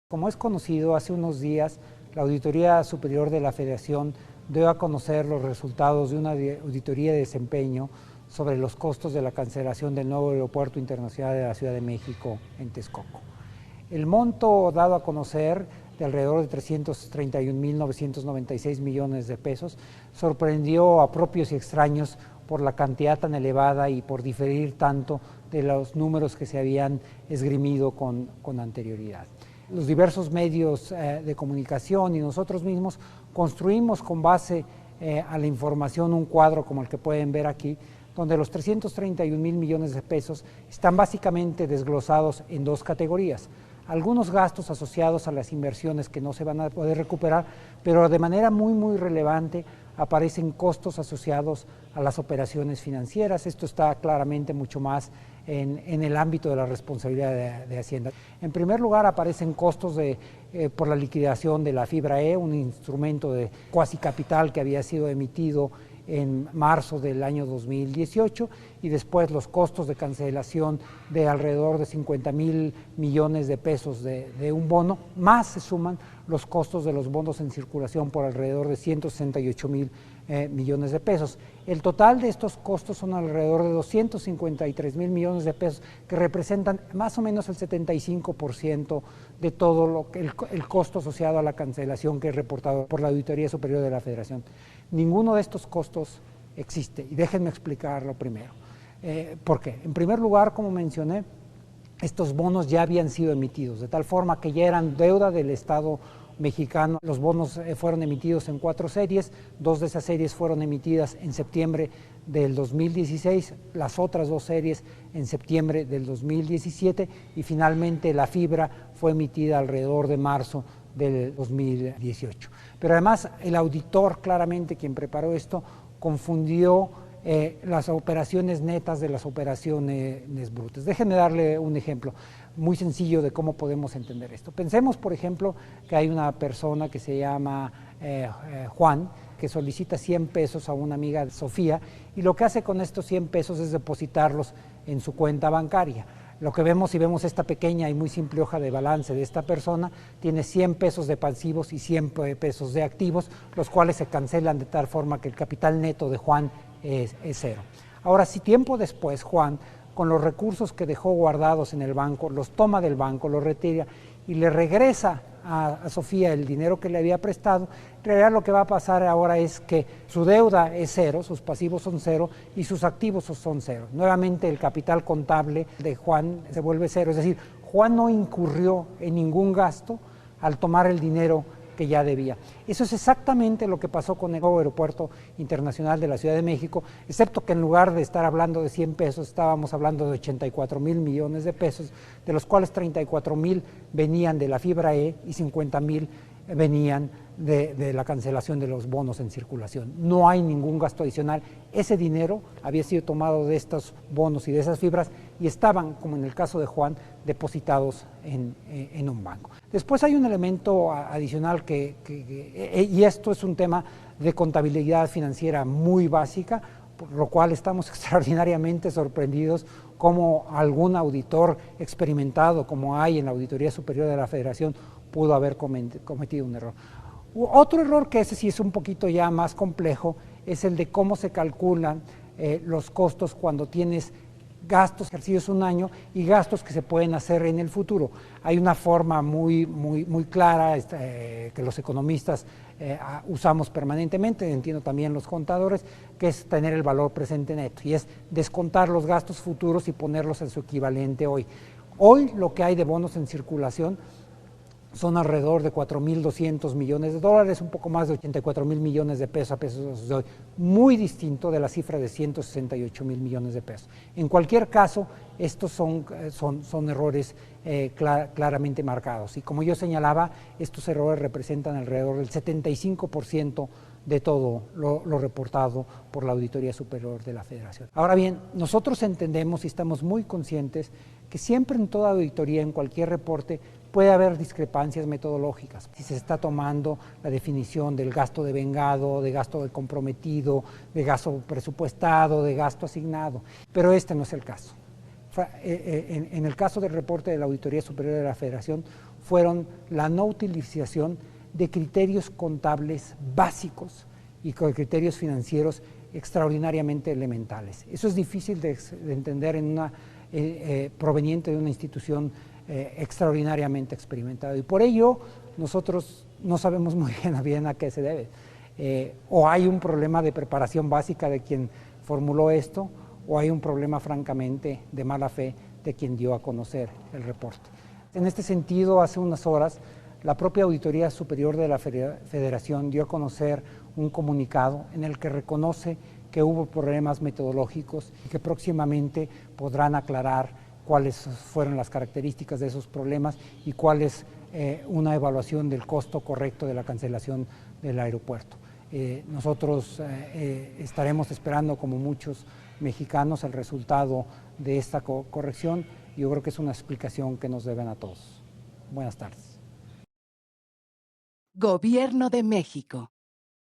Como es conocido, hace unos días la Auditoría Superior de la Federación dio a conocer los resultados de una auditoría de desempeño sobre los costos de la cancelación del nuevo Aeropuerto Internacional de la Ciudad de México en Texcoco. El monto dado a conocer, de alrededor de 331.996 millones de pesos, sorprendió a propios y extraños por la cantidad tan elevada y por diferir tanto de los números que se habían esgrimido con anterioridad. Los diversos medios de comunicación y nosotros mismos construimos con base a la información un cuadro como el que pueden ver aquí, donde los 331.000 millones de pesos están básicamente desglosados en dos categorías. Algunos gastos asociados a las inversiones que no se van a poder recuperar, pero de manera muy relevante aparecen costos asociados a las operaciones financieras. Esto está claramente mucho más en el ámbito de la responsabilidad de Hacienda. En primer lugar, aparecen costos por la liquidación de la fibra E, un instrumento de cuasi capital que había sido emitido en marzo del año 2018, y después los costos de cancelación de alrededor de 50.000 millones de pesos de un bono, más se suman los costos de los bonos en circulación por alrededor de 168.000 millones de pesos. El total de estos costos son alrededor de 253.000 millones de pesos, que representan más o menos el 75% de todo el costo asociado a la cancelación que es reportado por la Auditoría Superior de la Federación. Ninguno de estos costos existe, y déjenme explicarlo primero. ¿Por qué? En primer lugar, como mencioné, estos bonos ya habían sido emitidos, de tal forma que ya eran deuda del Estado mexicano. Los bonos fueron emitidos en 4 series, 2 de esas series fueron emitidas en septiembre del 2016, las otras 2 series en septiembre del 2017, y finalmente la fibra fue emitida alrededor de marzo del 2018. Pero además el auditor, claramente quien preparó esto, confundió las operaciones netas de las operaciones brutas. Déjenme darle un ejemplo muy sencillo de cómo podemos entender esto. Pensemos, por ejemplo, que hay una persona que se llama Juan, que solicita 100 pesos a una amiga, Sofía, y lo que hace con estos 100 pesos es depositarlos en su cuenta bancaria. Lo que vemos, si vemos esta pequeña y muy simple hoja de balance de esta persona, tiene 100 pesos de pasivos y 100 pesos de activos, los cuales se cancelan de tal forma que el capital neto de Juan es cero. Ahora, si tiempo después Juan, con los recursos que dejó guardados en el banco, los toma del banco, los retira y le regresa a Sofía el dinero que le había prestado, en realidad lo que va a pasar ahora es que su deuda es cero, sus pasivos son cero y sus activos son cero. Nuevamente el capital contable de Juan se vuelve cero, es decir, Juan no incurrió en ningún gasto al tomar el dinero que ya debía. Eso es exactamente lo que pasó con el nuevo Aeropuerto Internacional de la Ciudad de México, excepto que en lugar de estar hablando de 100 pesos, estábamos hablando de 84.000 millones de pesos, de los cuales 34.000 venían de la fibra E y 50.000 venían de la cancelación de los bonos en circulación. No hay ningún gasto adicional. Ese dinero había sido tomado de estos bonos y de esas fibras y estaban, como en el caso de Juan, depositados en un banco. Después hay un elemento adicional y esto es un tema de contabilidad financiera muy básica, por lo cual estamos extraordinariamente sorprendidos cómo algún auditor experimentado, como hay en la Auditoría Superior de la Federación, pudo haber cometido un error. Otro error, que ese sí es un poquito ya más complejo, es el de cómo se calculan los costos cuando tienes gastos ejercidos un año y gastos que se pueden hacer en el futuro. Hay una forma muy clara que los economistas usamos permanentemente, entiendo también los contadores, que es tener el valor presente neto, y es descontar los gastos futuros y ponerlos en su equivalente hoy. Hoy lo que hay de bonos en circulación son alrededor de 4.200 millones de dólares, un poco más de 84.000 millones de pesos a pesos de hoy, muy distinto de la cifra de 168.000 millones de pesos. En cualquier caso, estos son errores claramente marcados, y como yo señalaba, estos errores representan alrededor del 75% de todo lo reportado por la Auditoría Superior de la Federación. Ahora bien, nosotros entendemos y estamos muy conscientes que siempre en toda auditoría, en cualquier reporte, puede haber discrepancias metodológicas. Si se está tomando la definición del gasto devengado, de gasto de comprometido, de gasto presupuestado, de gasto asignado, pero este no es el caso. En el caso del reporte de la Auditoría Superior de la Federación, fueron la no utilización de criterios contables básicos y con criterios financieros extraordinariamente elementales. Eso es difícil de entender en proveniente de una institución extraordinariamente experimentada, y por ello nosotros no sabemos muy bien a qué se debe. O hay un problema de preparación básica de quien formuló esto, o hay un problema francamente de mala fe de quien dio a conocer el reporte. En este sentido, hace unas horas, la propia Auditoría Superior de la Federación dio a conocer un comunicado en el que reconoce que hubo problemas metodológicos y que próximamente podrán aclarar cuáles fueron las características de esos problemas y cuál es una evaluación del costo correcto de la cancelación del aeropuerto. Nosotros estaremos esperando, como muchos mexicanos, el resultado de esta corrección. Yo creo que es una explicación que nos deben a todos. Buenas tardes. Gobierno de México.